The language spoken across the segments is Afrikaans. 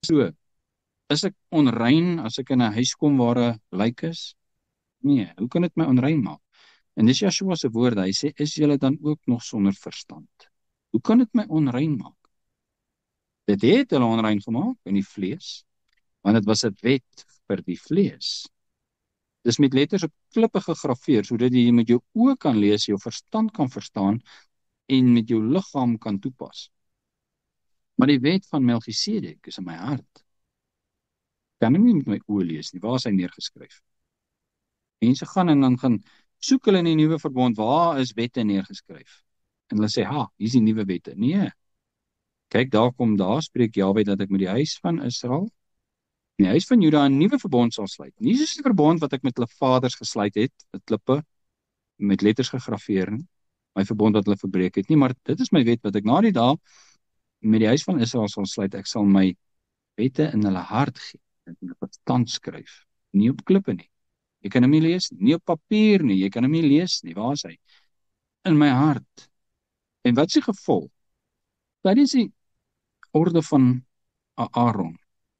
So, is ek onrein as ek in 'n huis kom waar 'n lijk is? Nee, hoe kan dit my onrein maak? En dis Joshua se woorde, hy sê, is julle dan ook nog sonder verstand? Hoe kan dit my onrein maak? Dit het hulle onrein gemaak in die vlees, want dit was 'n wet vir die vlees. Dis met letters op klippe gegraveer, sodat jy met jou oë kan lees, jou verstand kan verstaan en met jou liggaam kan toepas. Maar die wet van Melchisedek is in my hart. Kan hom nie met my oë lees nie. Waar is hy neergeskryf? Mense gaan en dan gaan soek hulle in die nuwe verbond, waar is wette neergeskryf? En hulle sê, ha, hier is die nuwe wette. Nee, kyk, daar spreek Jahwe dat ek met die huis van Israel, en die huis van Juda 'n nuwe verbond sal sluit. Nie soos die verbond wat ek met hulle vaders gesluit het, met klippe, met letters gegraveer nie, my verbond wat hulle verbreek het nie, maar dit is my wet wat ek na die dae met die huis van Israel sal sluit. Ek sal my wette in hulle hart gee, en in hulle verstand skryf, nie op klippe nie. Jy kan hom nie lees nie op papier nie, jy kan hom nie lees nie. Waar is hy? In my hart. En wat is die gevolg? Tydens die orde van Aaron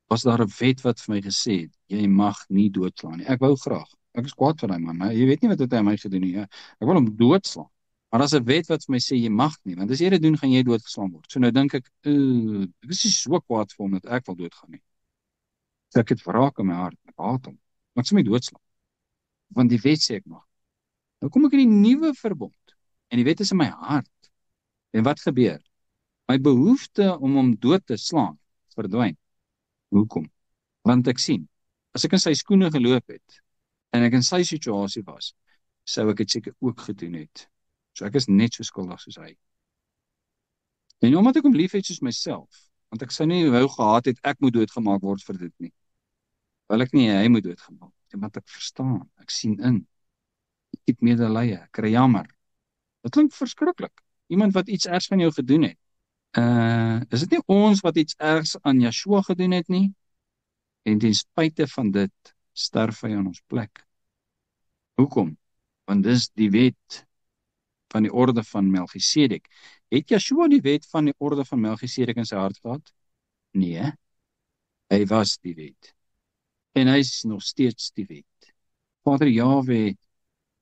was daar 'n wet wat vir my gesê het, jy mag nie doodslaan nie. Ek wou graag. Ek is kwaad vir daai man. Jy weet nie wat hy aan my gedoen het. Ek wil hom doodslaan. Maar daar's 'n wet wat vir my sê jy mag nie, want as jy dit doen, gaan jy doodgeslaan word. So nou dink ek is nie so kwaad vir hom dat ek wil doodgaan nie. So ek het wraak in my hart. Ek haat hom. Maar ek sal my doodslaan. Want die wet sê ek mag. Nou kom ek in die nuwe verbond en die wet is in my hart. En wat gebeur? My behoefte om hom dood te slaan verdwyn. Hoekom? Want ek sien, as ek in sy skoene geloop het en ek in sy situasie was, sou ek dit seker ook gedoen het. So ek is net so skuldig soos hy. En omdat ek hom lief het soos myself, want ek sou nie wou gehad het ek moet doodgemaak word vir dit nie. Wil ek nie hy moet doodgemaak word, want ek verstaan, ek sien in. Ek het medelee, ek kry jammer. Dit klink verskriklik. Iemand wat iets ergs van jou gedoen het. Is dit nie ons wat iets ergs aan Joshua gedoen het nie? En ten spyte van dit sterf hy aan ons plek. Hoekom? Want dis die wet van die orde van Melchisedek. Het Joshua die wet van die orde van Melchisedek in sy hart gehad? Nee, hy was die wet. En hy is nog steeds die wet. Vader Jahwe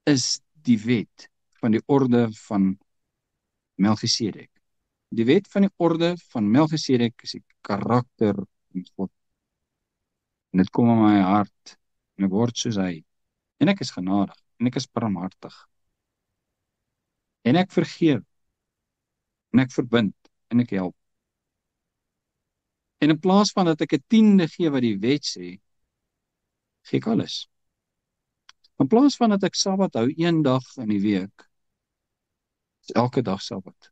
is die wet van die orde van Melchisedek. Die wet van die orde van Melchisedek is die karakter van God. En dit kom in my hart, en ek word soos hy. En ek is genadig, en ek is barmhartig. En ek vergeef, en ek verbind, en ek help. En in plaas van dat ek 'n tiende gee wat die wet sê, gee ek alles. In plaas van dat ek Sabbat hou, een dag in die week, is elke dag Sabbat.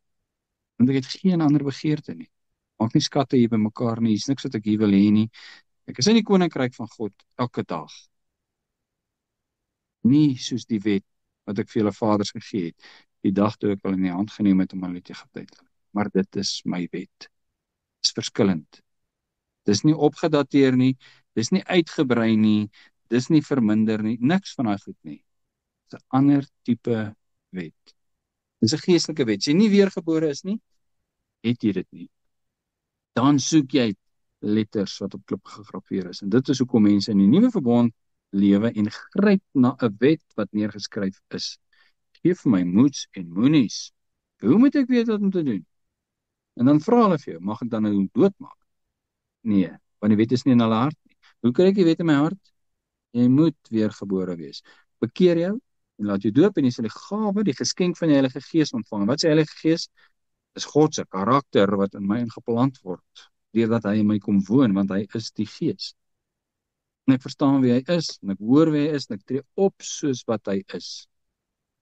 Want ek het geen ander begeerte nie. Maak nie skatte hier by mekaar nie, is niks wat ek hier wil hê nie. Ek is in die koninkryk van God, elke dag. Nie soos die wet, wat ek vir julle vaders gegee het, die dag toe ek hulle in die hand geneem het om hulle te Egipte. Maar dit is my wet. Dit is verskillend. Dis nie opgedateer nie, dis nie uitgebrei nie, dis nie verminder nie, niks van daai goed nie. Dis 'n ander tipe wet. Dis 'n geestelike wet. As jy nie weergebore is nie, het jy dit nie. Dan soek jy letters wat op klip gegraveer is. En dit is hoekom mense in die nuwe verbond lewe en gryp na 'n wet wat neergeskryf is. Geef vir my moeds en moenies. Hoe moet ek weet wat om te doen? En dan vra hulle vir jou, mag ek dan nou doodmaak? Nee, want die wet is nie in hulle hart nie. Hoe kry ek die wet in my hart? Jy moet weergebore wees. Bekeer jou en laat jou doop en jy sal die gawe, die geskenk van die Heilige Gees ontvang. Wat is die Heilige Gees? Dis God se karakter wat in my ingeplant word, deurdat hy in my kom woon, want hy is die Gees. En ek verstaan wie hy is, en ek hoor wie hy is, en ek tree op soos wat hy is.